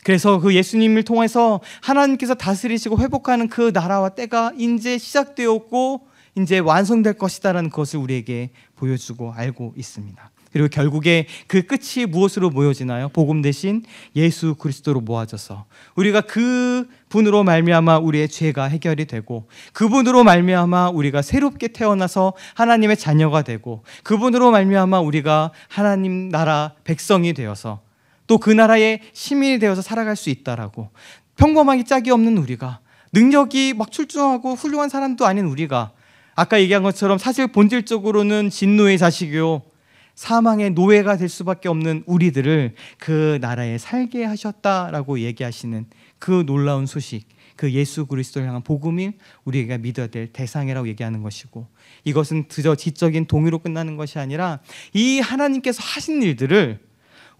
A: 그래서 그 예수님을 통해서 하나님께서 다스리시고 회복하는 그 나라와 때가 이제 시작되었고 이제 완성될 것이다라는 것을 우리에게 보여주고 알고 있습니다. 그리고 결국에 그 끝이 무엇으로 모여지나요? 복음 대신 예수 그리스도로 모아져서 우리가 그 분으로 말미암아 우리의 죄가 해결이 되고 그분으로 말미암아 우리가 새롭게 태어나서 하나님의 자녀가 되고 그분으로 말미암아 우리가 하나님 나라 백성이 되어서 또 그 나라의 시민이 되어서 살아갈 수 있다라고, 평범하기 짝이 없는 우리가, 능력이 막 출중하고 훌륭한 사람도 아닌 우리가, 아까 얘기한 것처럼 사실 본질적으로는 진노의 자식이요 사망의 노예가 될 수밖에 없는 우리들을 그 나라에 살게 하셨다라고 얘기하시는 그 놀라운 소식, 그 예수 그리스도를 향한 복음이 우리가 믿어야 될 대상이라고 얘기하는 것이고, 이것은 그저 지적인 동의로 끝나는 것이 아니라 이 하나님께서 하신 일들을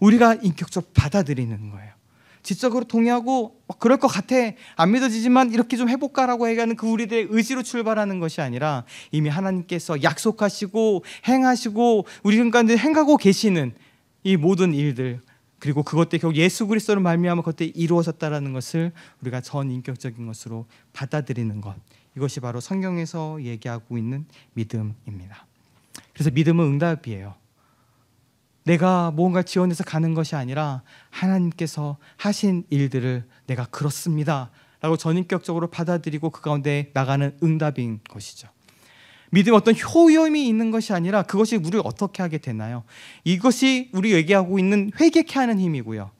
A: 우리가 인격적으로 받아들이는 거예요. 지적으로 동의하고 그럴 것 같아, 안 믿어지지만 이렇게 좀 해볼까라고 얘기하는 그 우리들의 의지로 출발하는 것이 아니라 이미 하나님께서 약속하시고 행하시고 우리 가운데 행하고 계시는 이 모든 일들, 그리고 그것들이 결국 예수 그리스도를 말미암아 그것들이 이루어졌다는 것을 우리가 전인격적인 것으로 받아들이는 것, 이것이 바로 성경에서 얘기하고 있는 믿음입니다. 그래서 믿음은 응답이에요. 내가 뭔가 지원해서 가는 것이 아니라 하나님께서 하신 일들을 내가 그렇습니다 라고 전인격적으로 받아들이고 그 가운데 나가는 응답인 것이죠. 믿음은 어떤 효험이 있는 것이 아니라 그것이 우리를 어떻게 하게 되나요? 이것이 우리 얘기하고 있는 회개케 하는 힘이고요,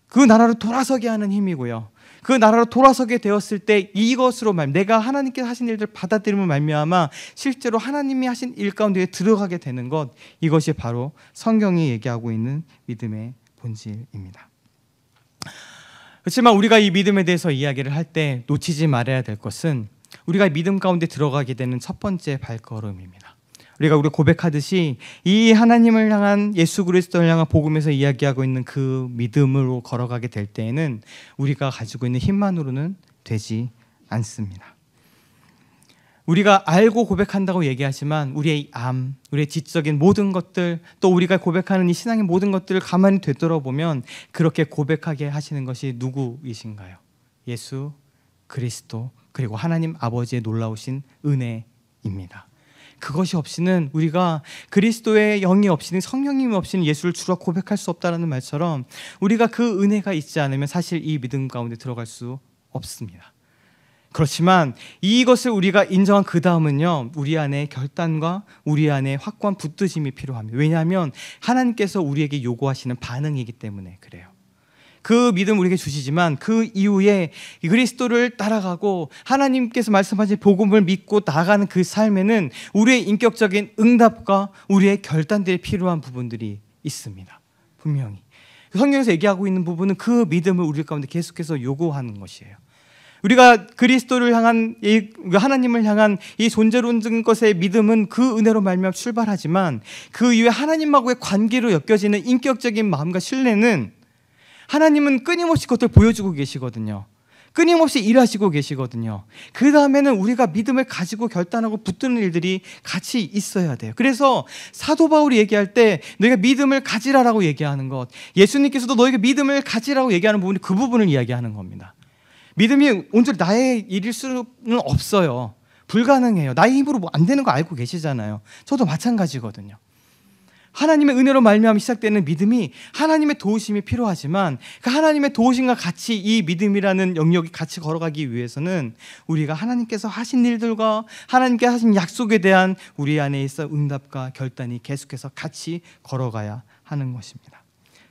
A: 그 나라로 돌아서게 하는 힘이고요, 그 나라로 돌아서게 되었을 때 이것으로 내가 하나님께서 하신 일들을 받아들이면 말미암아 실제로 하나님이 하신 일 가운데 들어가게 되는 것, 이것이 바로 성경이 얘기하고 있는 믿음의 본질입니다. 그렇지만 우리가 이 믿음에 대해서 이야기를 할 때 놓치지 말아야 될 것은 우리가 믿음 가운데 들어가게 되는 첫 번째 발걸음입니다. 우리가 고백하듯이 이 하나님을 향한, 예수 그리스도를 향한 복음에서 이야기하고 있는 그 믿음으로 걸어가게 될 때에는 우리가 가지고 있는 힘만으로는 되지 않습니다. 우리가 알고 고백한다고 얘기하지만 우리의 우리의 지적인 모든 것들, 또 우리가 고백하는 이 신앙의 모든 것들을 가만히 되돌아보면 그렇게 고백하게 하시는 것이 누구이신가요? 예수 그리스도, 그리고 하나님 아버지의 놀라우신 은혜입니다. 그것이 없이는, 우리가 그리스도의 영이 없이는, 성령님이 없이는 예수를 주로 고백할 수 없다는 말처럼 우리가 그 은혜가 있지 않으면 사실 이 믿음 가운데 들어갈 수 없습니다. 그렇지만 이것을 우리가 인정한 그 다음은요, 우리 안에 결단과 우리 안에 확고한 붙드심이 필요합니다. 왜냐하면 하나님께서 우리에게 요구하시는 반응이기 때문에 그래요. 그 믿음 우리에게 주시지만 그 이후에 그리스도를 따라가고 하나님께서 말씀하신 복음을 믿고 나아가는 그 삶에는 우리의 인격적인 응답과 우리의 결단들이 필요한 부분들이 있습니다. 분명히 성경에서 얘기하고 있는 부분은 그 믿음을 우리 가운데 계속해서 요구하는 것이에요. 우리가 그리스도를 향한, 하나님을 향한 이 존재론적인 것의 믿음은 그 은혜로 말미암아 출발하지만 그 이후에 하나님하고의 관계로 엮여지는 인격적인 마음과 신뢰는 하나님은 끊임없이 그것을 보여주고 계시거든요. 끊임없이 일하시고 계시거든요. 그 다음에는 우리가 믿음을 가지고 결단하고 붙드는 일들이 같이 있어야 돼요. 그래서 사도 바울이 얘기할 때 너희가 믿음을 가지라라고 얘기하는 것, 예수님께서도 너희가 믿음을 가지라고 얘기하는 부분이 그 부분을 이야기하는 겁니다. 믿음이 온전히 나의 일일 수는 없어요. 불가능해요. 나의 힘으로 뭐 안 되는 거 알고 계시잖아요. 저도 마찬가지거든요. 하나님의 은혜로 말미암아 시작되는 믿음이 하나님의 도우심이 필요하지만 그 하나님의 도우심과 같이 이 믿음이라는 영역이 같이 걸어가기 위해서는 우리가 하나님께서 하신 일들과 하나님께 하신 약속에 대한 우리 안에 있어 응답과 결단이 계속해서 같이 걸어가야 하는 것입니다.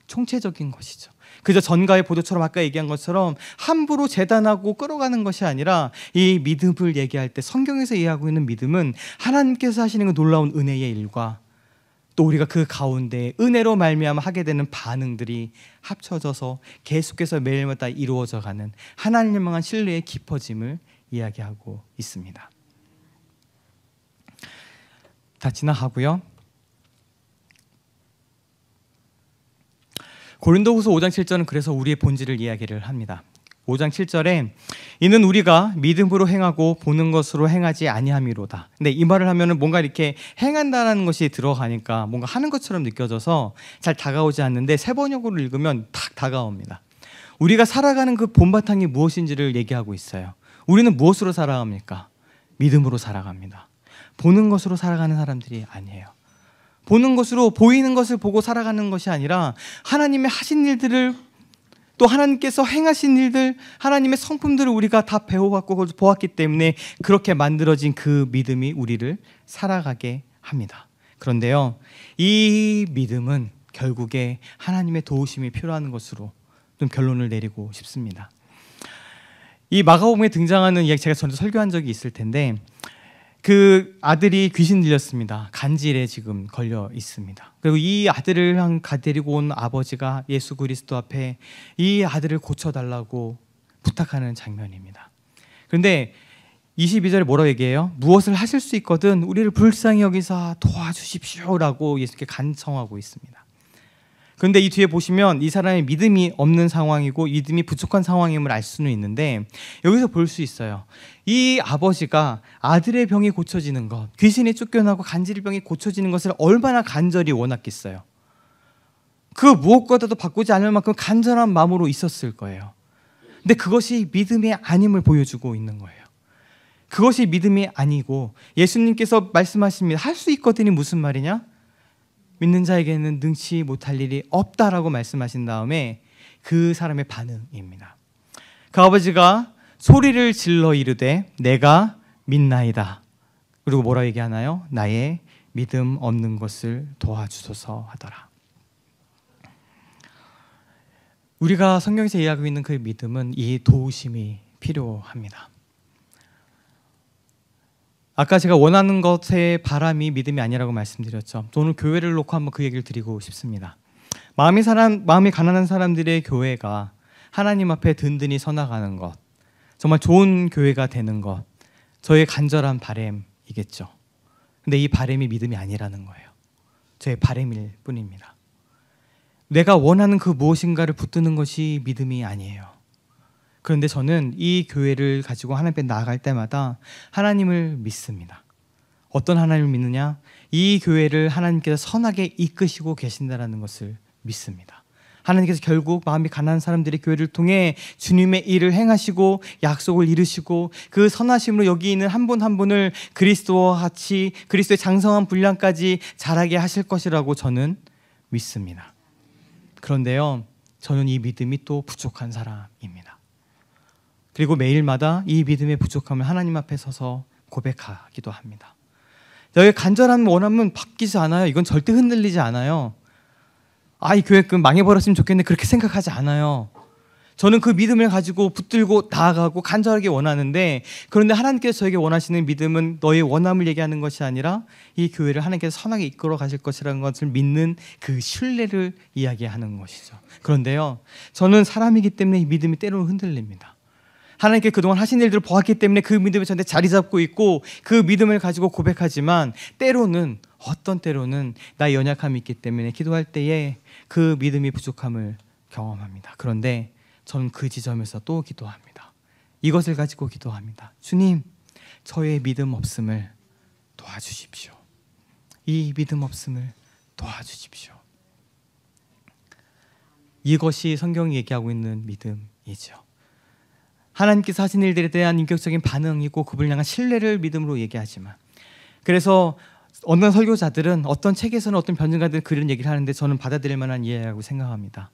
A: 총체적인 것이죠. 그저 전가의 보도처럼 아까 얘기한 것처럼 함부로 재단하고 끌어가는 것이 아니라 이 믿음을 얘기할 때 성경에서 이해하고 있는 믿음은 하나님께서 하시는 그 놀라운 은혜의 일과 또 우리가 그 가운데 은혜로 말미암아 하게 되는 반응들이 합쳐져서 계속해서 매일마다 이루어져가는 하나님을 향한 신뢰의 깊어짐을 이야기하고 있습니다. 다 지나가고요. 고린도후서 5장 7절은 그래서 우리의 본질을 이야기를 합니다. 5장 7절에 이는 우리가 믿음으로 행하고 보는 것으로 행하지 아니함이로다. 근데 이 말을 하면은 뭔가 이렇게 행한다는 것이 들어가니까 뭔가 하는 것처럼 느껴져서 잘 다가오지 않는데 세 번역으로 읽으면 탁 다가옵니다. 우리가 살아가는 그 본바탕이 무엇인지를 얘기하고 있어요. 우리는 무엇으로 살아갑니까? 믿음으로 살아갑니다. 보는 것으로 살아가는 사람들이 아니에요. 보는 것으로 보이는 것을 보고 살아가는 것이 아니라 하나님의 하신 일들을 또 하나님께서 행하신 일들, 하나님의 성품들을 우리가 다 배워왔고 보았기 때문에 그렇게 만들어진 그 믿음이 우리를 살아가게 합니다. 그런데요, 이 믿음은 결국에 하나님의 도우심이 필요한 것으로 좀 결론을 내리고 싶습니다. 이 마가복음에 등장하는 이야기 제가 전에 설교한 적이 있을 텐데 그 아들이 귀신 들렸습니다. 간질에 지금 걸려 있습니다. 그리고 이 아들을 데리고 온 아버지가 예수 그리스도 앞에 이 아들을 고쳐달라고 부탁하는 장면입니다. 그런데 22절에 뭐라고 얘기해요? 무엇을 하실 수 있거든 우리를 불쌍히 여기사 도와주십시오라고 예수께 간청하고 있습니다. 그런데 이 뒤에 보시면 이 사람의 믿음이 없는 상황이고 믿음이 부족한 상황임을 알 수는 있는데 여기서 볼 수 있어요. 이 아버지가 아들의 병이 고쳐지는 것, 귀신이 쫓겨나고 간질병이 고쳐지는 것을 얼마나 간절히 원했겠어요. 그 무엇보다도 바꾸지 않을 만큼 간절한 마음으로 있었을 거예요. 근데 그것이 믿음이 아님을 보여주고 있는 거예요. 그것이 믿음이 아니고 예수님께서 말씀하십니다. 할 수 있거든이 무슨 말이냐? 믿는 자에게는 능치 못할 일이 없다라고 말씀하신 다음에 그 사람의 반응입니다. 그 아버지가 소리를 질러 이르되 내가 믿나이다. 그리고 뭐라 얘기하나요? 나의 믿음 없는 것을 도와주소서 하더라. 우리가 성경에서 이야기하고 있는 그 믿음은 이 도우심이 필요합니다. 아까 제가 원하는 것의 바람이 믿음이 아니라고 말씀드렸죠. 오늘 교회를 놓고 한번 그 얘기를 드리고 싶습니다. 마음이 가난한 사람들의 교회가 하나님 앞에 든든히 서나가는 것, 정말 좋은 교회가 되는 것, 저의 간절한 바람이겠죠. 근데 이 바람이 믿음이 아니라는 거예요. 저의 바람일 뿐입니다. 내가 원하는 그 무엇인가를 붙드는 것이 믿음이 아니에요. 그런데 저는 이 교회를 가지고 하나님 앞에 나아갈 때마다 하나님을 믿습니다. 어떤 하나님을 믿느냐? 이 교회를 하나님께서 선하게 이끄시고 계신다는 것을 믿습니다. 하나님께서 결국 마음이 가난한 자들의 교회를 통해 주님의 일을 행하시고 약속을 이루시고 그 선하심으로 여기 있는 한 분 한 분을 그리스도와 같이 그리스도의 장성한 분량까지 자라게 하실 것이라고 저는 믿습니다. 그런데요, 저는 이 믿음이 또 부족한 사람입니다. 그리고 매일마다 이 믿음의 부족함을 하나님 앞에 서서 고백하기도 합니다. 너의 간절한 원함은 바뀌지 않아요. 이건 절대 흔들리지 않아요. 이 교회 망해버렸으면 좋겠네, 그렇게 생각하지 않아요. 저는 그 믿음을 가지고 붙들고 나아가고 간절하게 원하는데, 그런데 하나님께서 저에게 원하시는 믿음은 너의 원함을 얘기하는 것이 아니라 이 교회를 하나님께서 선하게 이끌어 가실 것이라는 것을 믿는 그 신뢰를 이야기하는 것이죠. 그런데요, 저는 사람이기 때문에 이 믿음이 때로는 흔들립니다. 하나님께 그동안 하신 일들을 보았기 때문에 그 믿음이 저한테 자리 잡고 있고 그 믿음을 가지고 고백하지만, 어떤 때로는 나의 연약함이 있기 때문에 기도할 때에 그 믿음이 부족함을 경험합니다. 그런데 저는 그 지점에서 또 기도합니다. 이것을 가지고 기도합니다. 주님, 저의 믿음 없음을 도와주십시오. 이 믿음 없음을 도와주십시오. 이것이 성경이 얘기하고 있는 믿음이죠. 하나님께서 하신 일들에 대한 인격적인 반응이고 그분을 향한 신뢰를 믿음으로 얘기하지만, 그래서 어떤 설교자들은, 어떤 책에서는, 어떤 변증가들은 그런 얘기를 하는데 저는 받아들일 만한 이해라고 생각합니다.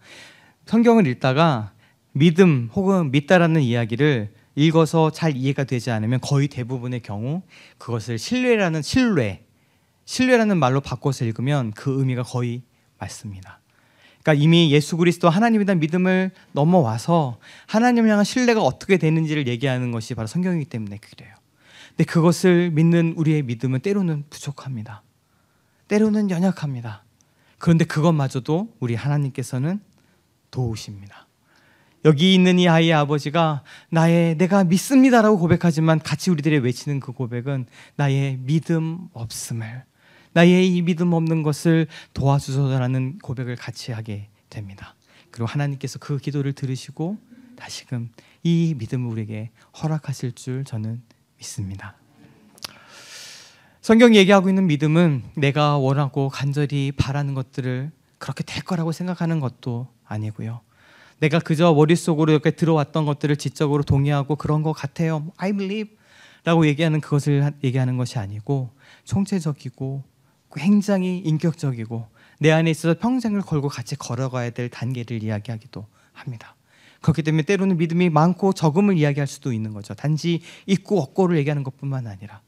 A: 성경을 읽다가 믿음 혹은 믿다라는 이야기를 읽어서 잘 이해가 되지 않으면 거의 대부분의 경우 그것을 신뢰라는 말로 바꿔서 읽으면 그 의미가 거의 맞습니다. 그러니까 이미 예수 그리스도 하나님에 대한 믿음을 넘어와서 하나님을 향한 신뢰가 어떻게 되는지를 얘기하는 것이 바로 성경이기 때문에 그래요. 근데 그것을 믿는 우리의 믿음은 때로는 부족합니다. 때로는 연약합니다. 그런데 그것마저도 우리 하나님께서는 도우십니다. 여기 있는 이 아이의 아버지가 내가 믿습니다라고 고백하지만 같이 우리들이 외치는 그 고백은 나의 믿음 없음을, 나의 이 믿음 없는 것을 도와주소서라는 고백을 같이 하게 됩니다. 그리고 하나님께서 그 기도를 들으시고 다시금 이 믿음을 우리에게 허락하실 줄 저는 믿습니다. 성경이 얘기하고 있는 믿음은 내가 원하고 간절히 바라는 것들을 그렇게 될 거라고 생각하는 것도 아니고요. 내가 그저 머릿속으로 이렇게 들어왔던 것들을 지적으로 동의하고 그런 것 같아요, I believe 라고 얘기하는 그것을 얘기하는 것이 아니고, 총체적이고 굉장히 인격적이고 내 안에 있어서 평생을 걸고 같이 걸어가야 될 단계를 이야기하기도 합니다. 그렇기 때문에 때로는 믿음이 많고 적음을 이야기할 수도 있는 거죠. 단지 있고 없고를 얘기하는 것뿐만 아니라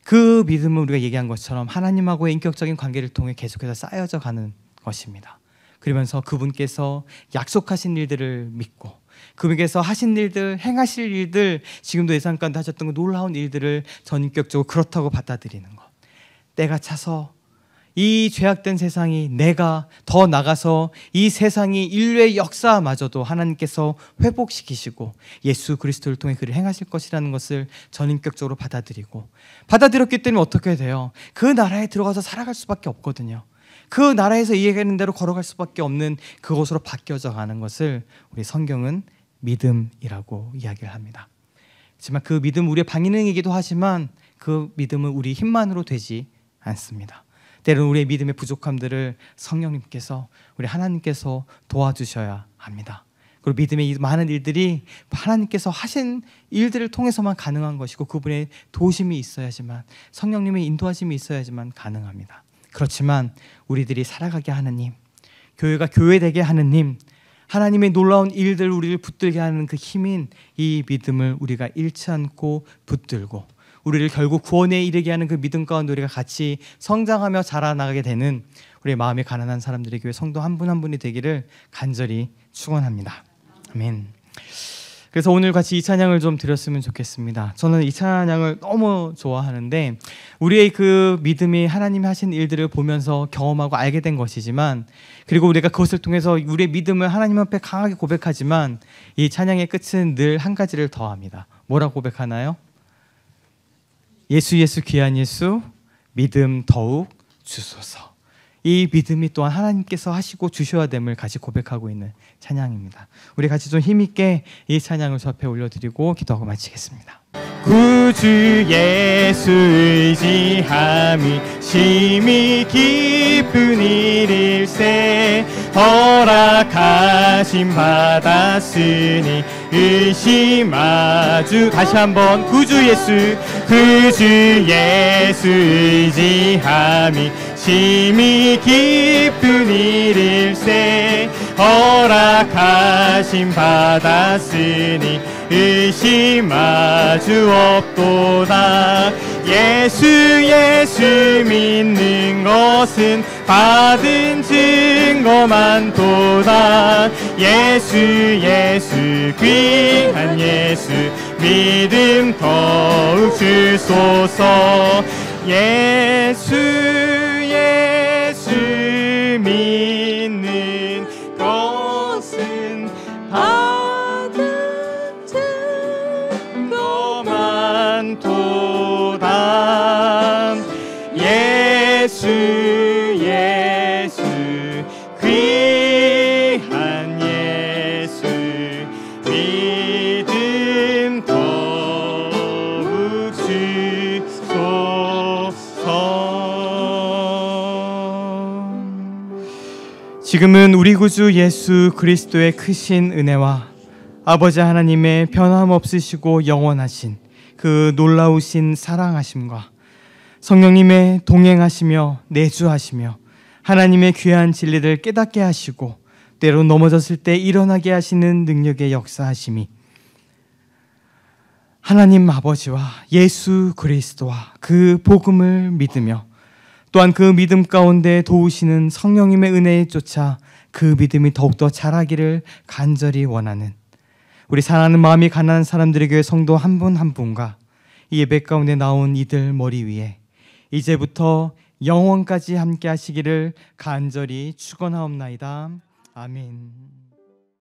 A: 그 믿음은 우리가 얘기한 것처럼 하나님하고의 인격적인 관계를 통해 계속해서 쌓여져 가는 것입니다. 그러면서 그분께서 약속하신 일들을 믿고 그분께서 하신 일들, 행하실 일들, 지금도 예상 가운데 하셨던 그 놀라운 일들을 전인격적으로 그렇다고 받아들이는 것. 때가 차서 이 죄악된 세상이, 내가 더 나가서 이 세상이, 인류의 역사마저도 하나님께서 회복시키시고 예수 그리스도를 통해 그를 행하실 것이라는 것을 전인격적으로 받아들였기 때문에 어떻게 돼요? 그 나라에 들어가서 살아갈 수밖에 없거든요. 그 나라에서 이해하는 대로 걸어갈 수밖에 없는 그곳으로 바뀌어져 가는 것을 우리 성경은 믿음이라고 이야기를 합니다. 하지만 그 믿음은 우리의 방인능이기도 하지만 그 믿음은 우리 힘만으로 되지 않습니다. 때로는 우리의 믿음의 부족함들을 성령님께서, 우리 하나님께서 도와주셔야 합니다. 그리고 믿음의 이 많은 일들이 하나님께서 하신 일들을 통해서만 가능한 것이고 그분의 도우심이 있어야지만, 성령님의 인도하심이 있어야지만 가능합니다. 그렇지만 우리들이 살아가게 하는 힘, 교회가 교회되게 하는 힘, 하나님의 놀라운 일들을 우리를 붙들게 하는 그 힘인 이 믿음을 우리가 잃지 않고 붙들고 우리를 결국 구원에 이르게 하는 그 믿음 가운데 우리가 같이 성장하며 자라나가게 되는 우리의 마음이 가난한 사람들의 교회 성도 한 분 한 분이 되기를 간절히 축원합니다. 아멘. 그래서 오늘 같이 이 찬양을 좀 드렸으면 좋겠습니다. 저는 이 찬양을 너무 좋아하는데 우리의 그 믿음이 하나님이 하신 일들을 보면서 경험하고 알게 된 것이지만, 그리고 우리가 그것을 통해서 우리의 믿음을 하나님 앞에 강하게 고백하지만 이 찬양의 끝은 늘 한 가지를 더합니다. 뭐라고 고백하나요? 예수 예수 귀한 예수 믿음 더욱 주소서. 이 믿음이 또한 하나님께서 하시고 주셔야 됨을 같이 고백하고 있는 찬양입니다. 우리 같이 좀 힘있게 이 찬양을 저 앞에 올려드리고 기도하고 마치겠습니다. 구주 예수 의지함이 심히 기쁜 일일세, 허락하심 받았으니 의심하주. 다시 한번 구주 예수 의지함이 심히 기쁜 일일세, 허락하심 받았으니 의심 아주 없도다. 예수 예수 믿는 것은 받은 증거 많도다. 예수 예수 귀한 예수 믿음 더욱 주소서. 예수 예수 믿는 것은 받은 증거 많도다. 예수 예수 귀한 예수 믿음 더욱 주소서. 지금은 우리 구주 예수 그리스도의 크신 은혜와 아버지 하나님의 변함없으시고 영원하신 그 놀라우신 사랑하심과 성령님의 동행하시며 내주하시며 하나님의 귀한 진리를 깨닫게 하시고 때로 넘어졌을 때 일어나게 하시는 능력의 역사하심이 하나님 아버지와 예수 그리스도와 그 복음을 믿으며 또한 그 믿음 가운데 도우시는 성령님의 은혜에 쫓아 그 믿음이 더욱더 자라기를 간절히 원하는 우리 사랑하는 마음이 가난한 사람들에게 성도 한 분 한 분과 이 예배 가운데 나온 이들 머리 위에 이제부터 영원까지 함께 하시기를 간절히 축원하옵나이다. 아멘.